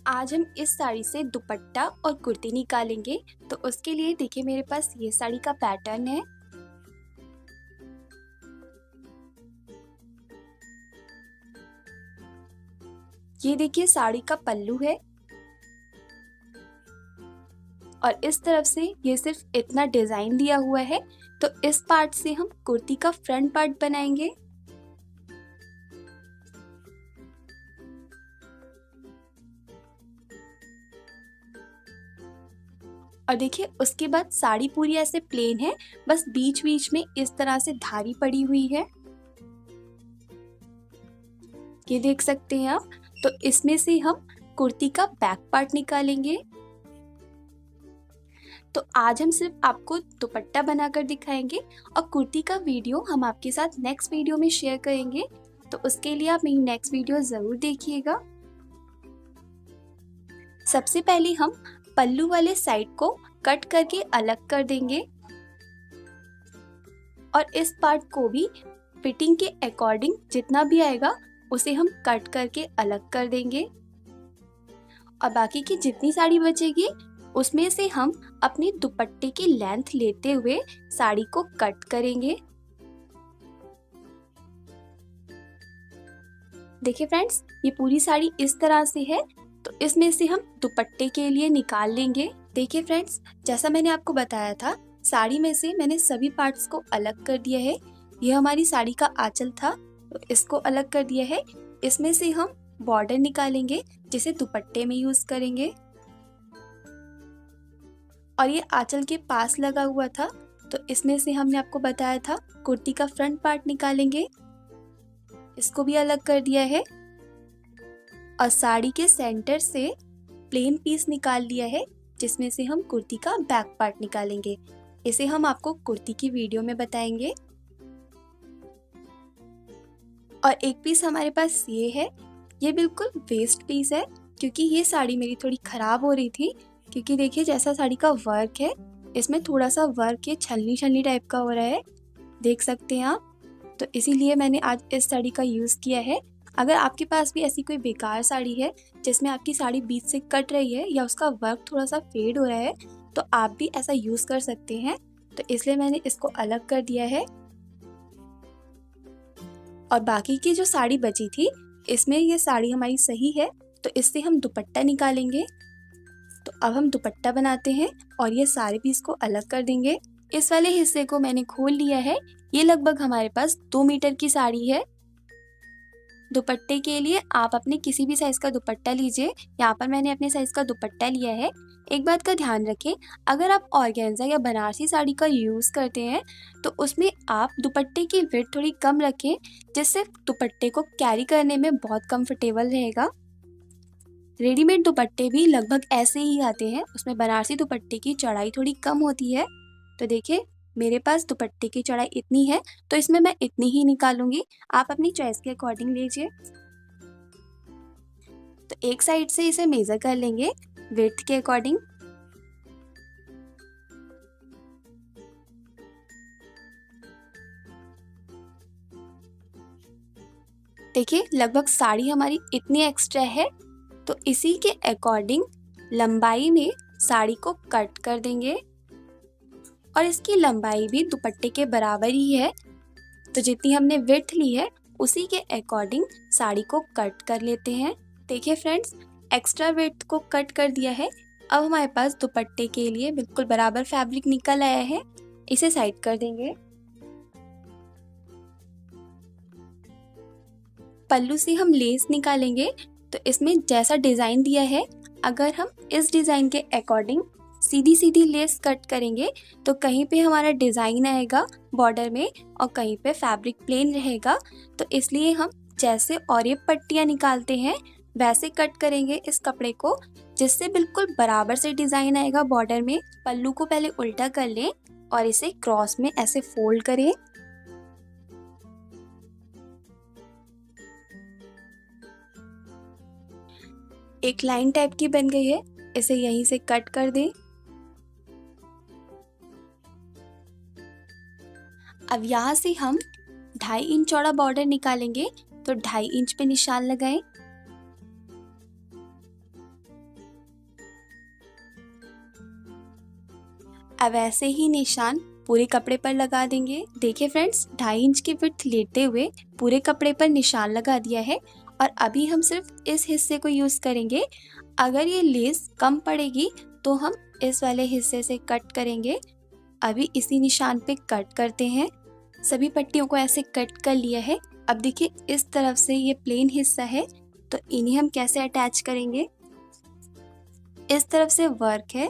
आज हम इस साड़ी से दुपट्टा और कुर्ती निकालेंगे। तो उसके लिए देखिए मेरे पास ये साड़ी का पैटर्न है। ये देखिए साड़ी का पल्लू है और इस तरफ से ये सिर्फ इतना डिजाइन दिया हुआ है। तो इस पार्ट से हम कुर्ती का फ्रंट पार्ट बनाएंगे। और देखिए उसके बाद साड़ी पूरी ऐसे प्लेन है, बस बीच बीच में इस तरह से धारी पड़ी हुई है, ये देख सकते हैं आप। तो इसमें से हम कुर्ती का बैक पार्ट निकालेंगे। तो आज हम सिर्फ आपको दुपट्टा बनाकर दिखाएंगे और कुर्ती का वीडियो हम आपके साथ नेक्स्ट वीडियो में शेयर करेंगे। तो उसके लिए आप मेरी नेक्स्ट वीडियो जरूर देखिएगा। सबसे पहले हम पल्लू वाले साइड को कट करके अलग कर देंगे और इस पार्ट को भी फिटिंग के अकॉर्डिंग जितना भी आएगा उसे हम कट करके अलग कर देंगे। और बाकी की जितनी साड़ी बचेगी उसमें से हम अपने दुपट्टे की लेंथ लेते हुए साड़ी को कट करेंगे। देखिए फ्रेंड्स, ये पूरी साड़ी इस तरह से है। तो इसमें से हम दुपट्टे के लिए निकाल लेंगे। देखिए फ्रेंड्स, जैसा मैंने आपको बताया था, साड़ी में से मैंने सभी पार्ट्स को अलग कर दिया है। यह हमारी साड़ी का आंचल था, तो इसको अलग कर दिया है। इसमें से हम बॉर्डर निकालेंगे जिसे दुपट्टे में यूज करेंगे। और ये आंचल के पास लगा हुआ था, तो इसमें से हमने आपको बताया था कुर्ती का फ्रंट पार्ट निकालेंगे, इसको भी अलग कर दिया है। और साड़ी के सेंटर से प्लेन पीस निकाल लिया है जिसमें से हम कुर्ती का बैक पार्ट निकालेंगे। इसे हम आपको कुर्ती की वीडियो में बताएंगे। और एक पीस हमारे पास ये है, ये बिल्कुल वेस्ट पीस है क्योंकि ये साड़ी मेरी थोड़ी खराब हो रही थी। क्योंकि देखिए जैसा साड़ी का वर्क है, इसमें थोड़ा सा वर्क ये छलनी छलनी टाइप का हो रहा है, देख सकते हैं आप। तो इसीलिए मैंने आज इस साड़ी का यूज़ किया है। अगर आपके पास भी ऐसी कोई बेकार साड़ी है जिसमें आपकी साड़ी बीच से कट रही है या उसका वर्क थोड़ा सा फेड हो रहा है, तो आप भी ऐसा यूज़ कर सकते हैं। तो इसलिए मैंने इसको अलग कर दिया है। और बाकी की जो साड़ी बची थी, इसमें ये साड़ी हमारी सही है, तो इससे हम दुपट्टा निकालेंगे। तो अब हम दुपट्टा बनाते हैं और ये सारे पीस को अलग कर देंगे। इस वाले हिस्से को मैंने खोल लिया है। ये लगभग हमारे पास 2 मीटर की साड़ी है। दुपट्टे के लिए आप अपने किसी भी साइज का दुपट्टा लीजिए। यहाँ पर मैंने अपने साइज का दुपट्टा लिया है। एक बात का ध्यान रखें, अगर आप ऑर्गेन्जा या बनारसी साड़ी का यूज़ करते हैं तो उसमें आप दुपट्टे की विड्थ थोड़ी कम रखें, जिससे दुपट्टे को कैरी करने में बहुत कंफर्टेबल रहेगा। रेडीमेड दुपट्टे भी लगभग ऐसे ही आते हैं, उसमें बनारसी दुपट्टे की चौड़ाई थोड़ी कम होती है। तो देखिए मेरे पास दुपट्टे की चौड़ाई इतनी है, तो इसमें मैं इतनी ही निकालूंगी। आप अपनी चॉइस के अकॉर्डिंग लीजिए। तो एक साइड से इसे मेजर कर लेंगे विड्थ के अकॉर्डिंग। देखिए लगभग साड़ी हमारी इतनी एक्स्ट्रा है, तो इसी के अकॉर्डिंग लंबाई में साड़ी को कट कर देंगे। और इसकी लंबाई भी दुपट्टे के बराबर ही है, तो जितनी हमने विड्थ ली है उसी के अकॉर्डिंग साड़ी को कट कर लेते हैं। देखिए फ्रेंड्स, एक्स्ट्रा विड्थ को कट कर दिया है। अब हमारे पास दुपट्टे के लिए बिल्कुल बराबर फैब्रिक निकल आया है, इसे साइड कर देंगे। पल्लू से हम लेस निकालेंगे। तो इसमें जैसा डिज़ाइन दिया है, अगर हम इस डिज़ाइन के अकॉर्डिंग सीधी सीधी लेस कट करेंगे तो कहीं पे हमारा डिज़ाइन आएगा बॉर्डर में और कहीं पे फैब्रिक प्लेन रहेगा। तो इसलिए हम जैसे और ये पट्टियाँ निकालते हैं वैसे कट करेंगे इस कपड़े को, जिससे बिल्कुल बराबर से डिज़ाइन आएगा बॉर्डर में। पल्लू को पहले उल्टा कर लें और इसे क्रॉस में ऐसे फोल्ड करें। एक लाइन टाइप की बन गई है, इसे यहीं से कट कर दें। अब यहाँ से हम 2.5 इंच चौड़ा बॉर्डर निकालेंगे। तो 2.5 इंच पे निशान लगाएं। अब ऐसे ही निशान पूरे कपड़े पर लगा देंगे। देखिए फ्रेंड्स, 2.5 इंच की विड्थ लेते हुए पूरे कपड़े पर निशान लगा दिया है और अभी हम सिर्फ इस हिस्से को यूज़ करेंगे। अगर ये लेस कम पड़ेगी तो हम इस वाले हिस्से से कट करेंगे। अभी इसी निशान पे कट करते हैं। सभी पट्टियों को ऐसे कट कर लिया है। अब देखिए इस तरफ से ये प्लेन हिस्सा है, तो इन्हें हम कैसे अटैच करेंगे। इस तरफ से वर्क है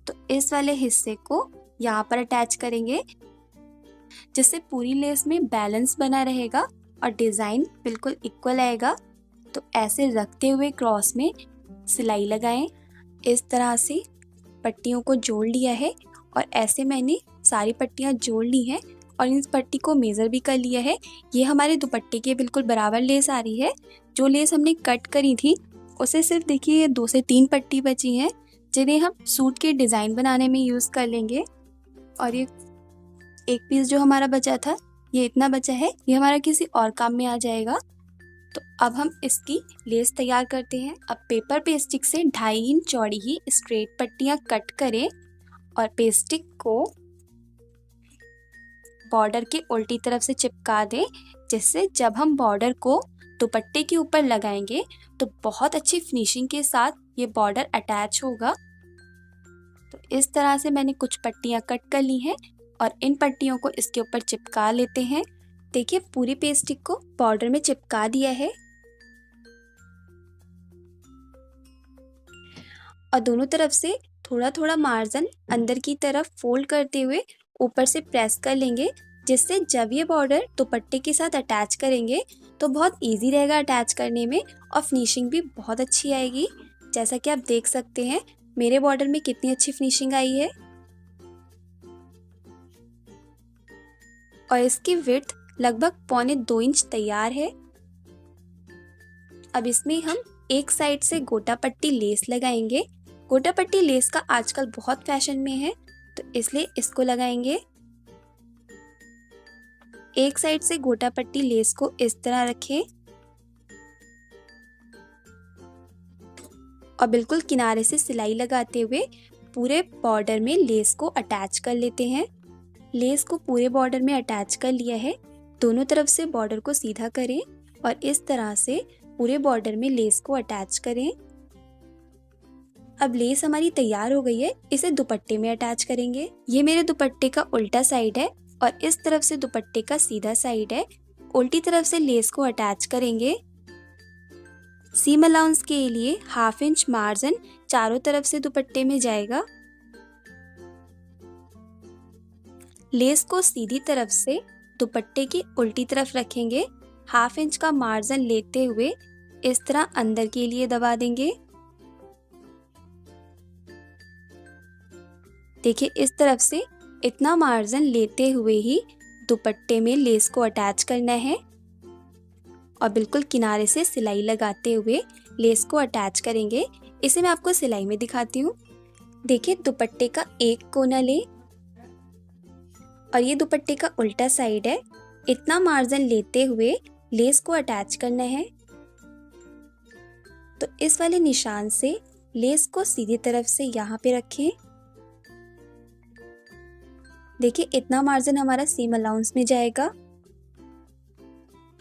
तो इस वाले हिस्से को यहाँ पर अटैच करेंगे, जिससे पूरी लेस में बैलेंस बना रहेगा और डिज़ाइन बिल्कुल इक्वल आएगा। तो ऐसे रखते हुए क्रॉस में सिलाई लगाएं। इस तरह से पट्टियों को जोड़ लिया है और ऐसे मैंने सारी पट्टियाँ जोड़ ली हैं और इस पट्टी को मेज़र भी कर लिया है। ये हमारे दुपट्टे के बिल्कुल बराबर लेस आ रही है। जो लेस हमने कट करी थी उसे सिर्फ देखिए 2 से 3 पट्टी बची हैं, जिन्हें हम सूट के डिज़ाइन बनाने में यूज़ कर लेंगे। और ये एक पीस जो हमारा बचा था, ये इतना बचा है, ये हमारा किसी और काम में आ जाएगा। तो अब हम इसकी लेस तैयार करते हैं। अब पेपर पेस्टिक से 2.5 इंच चौड़ी ही स्ट्रेट पट्टियाँ कट करें और पेस्टिक को बॉर्डर के उल्टी तरफ से चिपका दें, जिससे जब हम बॉर्डर को दुपट्टे के ऊपर लगाएंगे तो बहुत अच्छी फिनिशिंग के साथ ये बॉर्डर अटैच होगा। तो इस तरह से मैंने कुछ पट्टियाँ कट कर ली हैं और इन पट्टियों को इसके ऊपर चिपका लेते हैं। देखिए पूरी पेस्टिक को बॉर्डर में चिपका दिया है और दोनों तरफ से थोड़ा थोड़ा मार्जिन अंदर की तरफ फोल्ड करते हुए ऊपर से प्रेस कर लेंगे, जिससे जब ये बॉर्डर दुपट्टे के साथ अटैच करेंगे तो बहुत इजी रहेगा अटैच करने में और फिनिशिंग भी बहुत अच्छी आएगी। जैसा कि आप देख सकते हैं मेरे बॉर्डर में कितनी अच्छी फिनिशिंग आई है और इसकी विड्थ लगभग 1.25 इंच तैयार है। अब इसमें हम एक साइड से गोटा पट्टी लेस लगाएंगे। गोटा पट्टी लेस का आजकल बहुत फैशन में है, तो इसलिए इसको लगाएंगे। एक साइड से गोटा पट्टी लेस को इस तरह रखें और बिल्कुल किनारे से सिलाई लगाते हुए पूरे बॉर्डर में लेस को अटैच कर लेते हैं। लेस को पूरे बॉर्डर में अटैच कर लिया है। दोनों तरफ से बॉर्डर को सीधा करें और इस तरह से पूरे बॉर्डर में लेस को अटैच करें। अब लेस हमारी तैयार हो गई है, इसे दुपट्टे में अटैच करेंगे। ये मेरे दुपट्टे का उल्टा साइड है और इस तरफ से दुपट्टे का सीधा साइड है। उल्टी तरफ से लेस को अटैच करेंगे। सीम अलाउंस के लिए 1/2 इंच मार्जिन चारों तरफ से दुपट्टे में जाएगा। लेस को सीधी तरफ से दुपट्टे की उल्टी तरफ रखेंगे। 1/2 इंच का मार्जिन लेते हुए इस तरह अंदर के लिए दबा देंगे। देखिए इस तरफ से इतना मार्जिन लेते हुए ही दुपट्टे में लेस को अटैच करना है और बिल्कुल किनारे से सिलाई लगाते हुए लेस को अटैच करेंगे। इसे मैं आपको सिलाई में दिखाती हूँ। देखिए दुपट्टे का एक कोना ले और ये दुपट्टे का उल्टा साइड है। इतना मार्जिन लेते हुए लेस को अटैच करना है। तो इस वाले निशान से लेस को सीधी तरफ से यहाँ पे रखें। देखिए इतना मार्जिन हमारा सीम अलाउंस में जाएगा।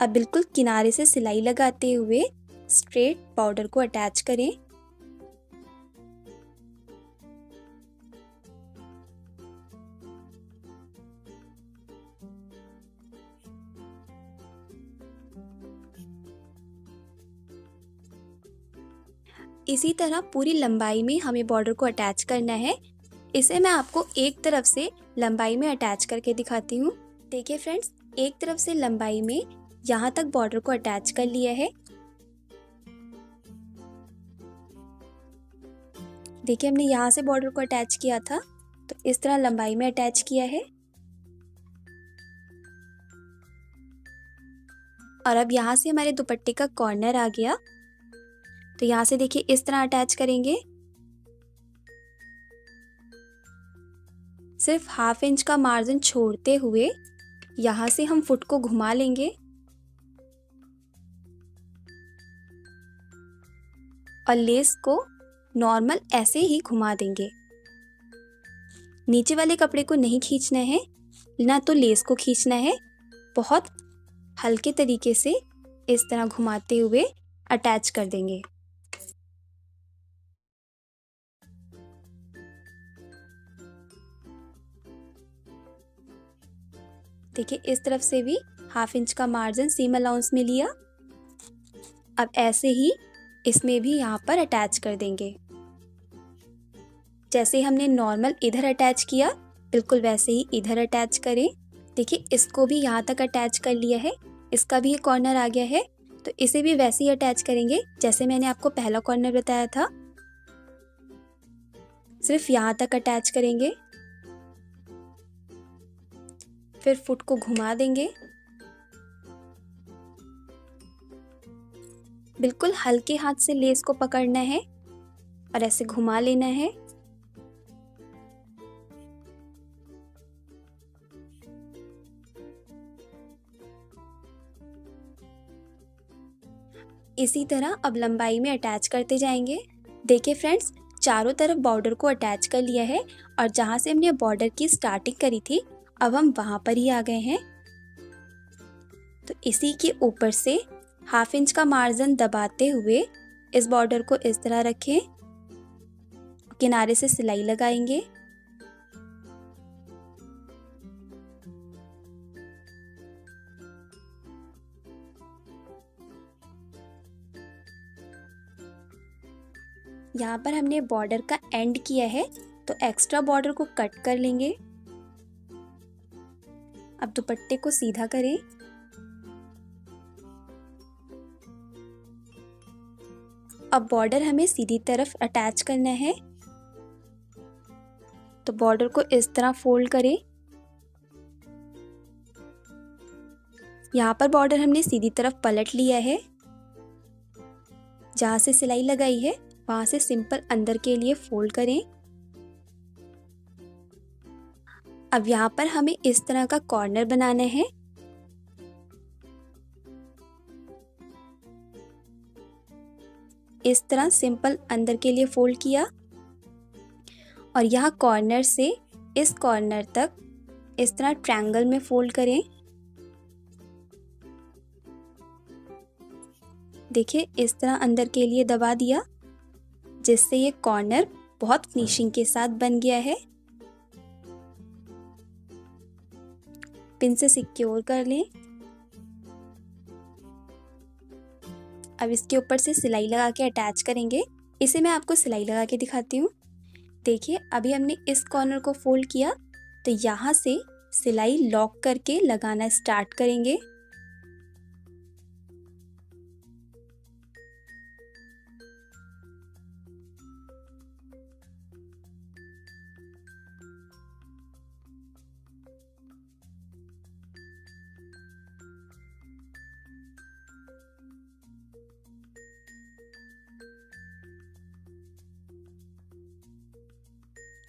अब बिल्कुल किनारे से सिलाई लगाते हुए स्ट्रेट बॉर्डर को अटैच करें। इसी तरह पूरी लंबाई में हमें बॉर्डर को अटैच करना है। इसे मैं आपको एक तरफ से लंबाई में अटैच करके दिखाती हूँ। देखिए फ्रेंड्स, एक तरफ से लंबाई में यहाँ तक बॉर्डर को अटैच कर लिया है। देखिए हमने यहाँ से बॉर्डर को अटैच किया था, तो इस तरह लंबाई में अटैच किया है। और अब यहाँ से हमारे दुपट्टे का कॉर्नर आ गया, तो यहाँ से देखिए इस तरह अटैच करेंगे। सिर्फ 1/2 इंच का मार्जिन छोड़ते हुए यहाँ से हम फुट को घुमा लेंगे और लेस को नॉर्मल ऐसे ही घुमा देंगे। नीचे वाले कपड़े को नहीं खींचना है, ना तो लेस को खींचना है। बहुत हल्के तरीके से इस तरह घुमाते हुए अटैच कर देंगे। देखिए इस तरफ से भी 1/2 इंच का मार्जिन सीम अलाउंस में लिया। अब ऐसे ही इसमें भी यहाँ पर अटैच कर देंगे। जैसे हमने नॉर्मल इधर अटैच किया, बिल्कुल वैसे ही इधर अटैच करें। देखिए इसको भी यहाँ तक अटैच कर लिया है, इसका भी एक कॉर्नर आ गया है, तो इसे भी वैसे ही अटैच करेंगे जैसे मैंने आपको पहला कॉर्नर बताया था। सिर्फ यहाँ तक अटैच करेंगे, फिर फुट को घुमा देंगे। बिल्कुल हल्के हाथ से लेस को पकड़ना है और ऐसे घुमा लेना है। इसी तरह अब लंबाई में अटैच करते जाएंगे। देखिए फ्रेंड्स, चारों तरफ बॉर्डर को अटैच कर लिया है और जहाँ से हमने बॉर्डर की स्टार्टिंग करी थी, अब हम वहाँ पर ही आ गए हैं। तो इसी के ऊपर से 1/2 इंच का मार्जिन दबाते हुए इस बॉर्डर को इस तरह रखें, किनारे से सिलाई लगाएंगे। यहाँ पर हमने बॉर्डर का एंड किया है, तो एक्स्ट्रा बॉर्डर को कट कर लेंगे। अब दुपट्टे को सीधा करें। अब बॉर्डर हमें सीधी तरफ अटैच करना है, तो बॉर्डर को इस तरह फोल्ड करें। यहाँ पर बॉर्डर हमने सीधी तरफ पलट लिया है। जहाँ से सिलाई लगाई है वहाँ से सिंपल अंदर के लिए फोल्ड करें। अब यहाँ पर हमें इस तरह का कॉर्नर बनाना है। इस तरह सिंपल अंदर के लिए फोल्ड किया और यहाँ कॉर्नर से इस कॉर्नर तक इस तरह ट्रायंगल में फोल्ड करें। देखिए इस तरह अंदर के लिए दबा दिया, जिससे ये कॉर्नर बहुत फिनिशिंग के साथ बन गया है। पिन से सिक्योर कर लें। अब इसके ऊपर से सिलाई लगा के अटैच करेंगे। इसे मैं आपको सिलाई लगा के दिखाती हूँ। देखिए अभी हमने इस कॉर्नर को फोल्ड किया, तो यहाँ से सिलाई लॉक करके लगाना स्टार्ट करेंगे।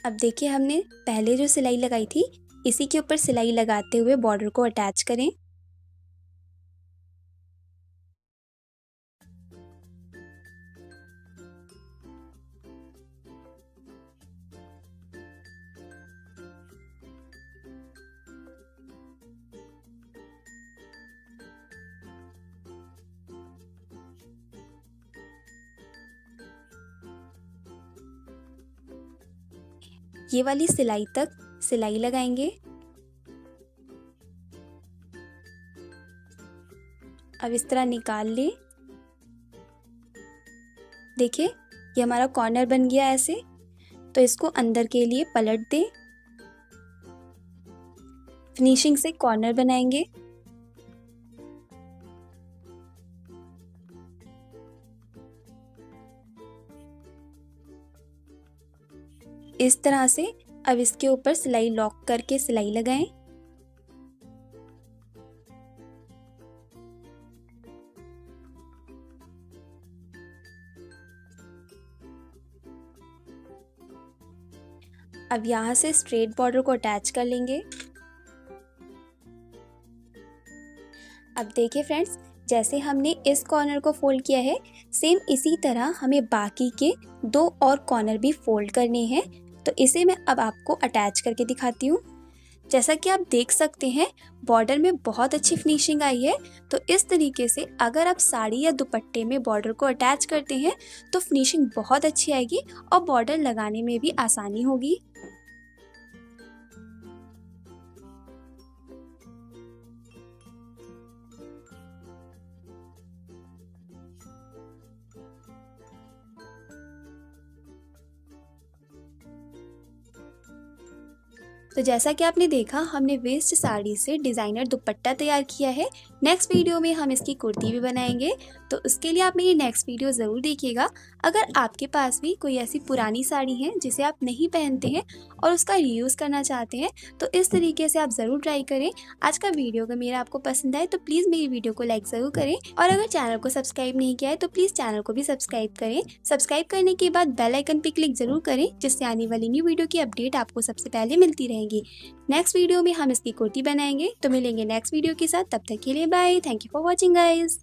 अब देखिए हमने पहले जो सिलाई लगाई थी, इसी के ऊपर सिलाई लगाते हुए बॉर्डर को अटैच करें। ये वाली सिलाई तक सिलाई लगाएंगे। अब इस तरह निकाल लें। देखिए ये हमारा कॉर्नर बन गया ऐसे, तो इसको अंदर के लिए पलट दें। फिनिशिंग से कॉर्नर बनाएंगे। इस तरह से अब इसके ऊपर सिलाई लॉक करके सिलाई लगाएं। अब यहाँ से स्ट्रेट बॉर्डर को अटैच कर लेंगे। अब देखिए फ्रेंड्स, जैसे हमने इस कॉर्नर को फोल्ड किया है, सेम इसी तरह हमें बाकी के 2 और कॉर्नर भी फोल्ड करने हैं। तो इसे मैं अब आपको अटैच करके दिखाती हूँ। जैसा कि आप देख सकते हैं बॉर्डर में बहुत अच्छी फिनिशिंग आई है। तो इस तरीके से अगर आप साड़ी या दुपट्टे में बॉर्डर को अटैच करते हैं तो फिनिशिंग बहुत अच्छी आएगी और बॉर्डर लगाने में भी आसानी होगी। तो जैसा कि आपने देखा हमने वेस्ट साड़ी से डिज़ाइनर दुपट्टा तैयार किया है। नेक्स्ट वीडियो में हम इसकी कुर्ती भी बनाएंगे, तो उसके लिए आप मेरी नेक्स्ट वीडियो ज़रूर देखिएगा। अगर आपके पास भी कोई ऐसी पुरानी साड़ी है जिसे आप नहीं पहनते हैं और उसका रीयूज़ करना चाहते हैं तो इस तरीके से आप ज़रूर ट्राई करें। आज का वीडियो अगर मेरा आपको पसंद आए तो प्लीज़ मेरी वीडियो को लाइक ज़रूर करें और अगर चैनल को सब्सक्राइब नहीं किया है तो प्लीज़ चैनल को भी सब्सक्राइब करें। सब्सक्राइब करने के बाद बेल आइकन पर क्लिक ज़रूर करें जिससे आने वाली न्यू वीडियो की अपडेट आपको सबसे पहले मिलती रहेगी। नेक्स्ट वीडियो में हम इसकी कुर्ती बनाएंगे, तो मिलेंगे नेक्स्ट वीडियो के साथ। तब तक के लिए bye. Thank you for watching guys.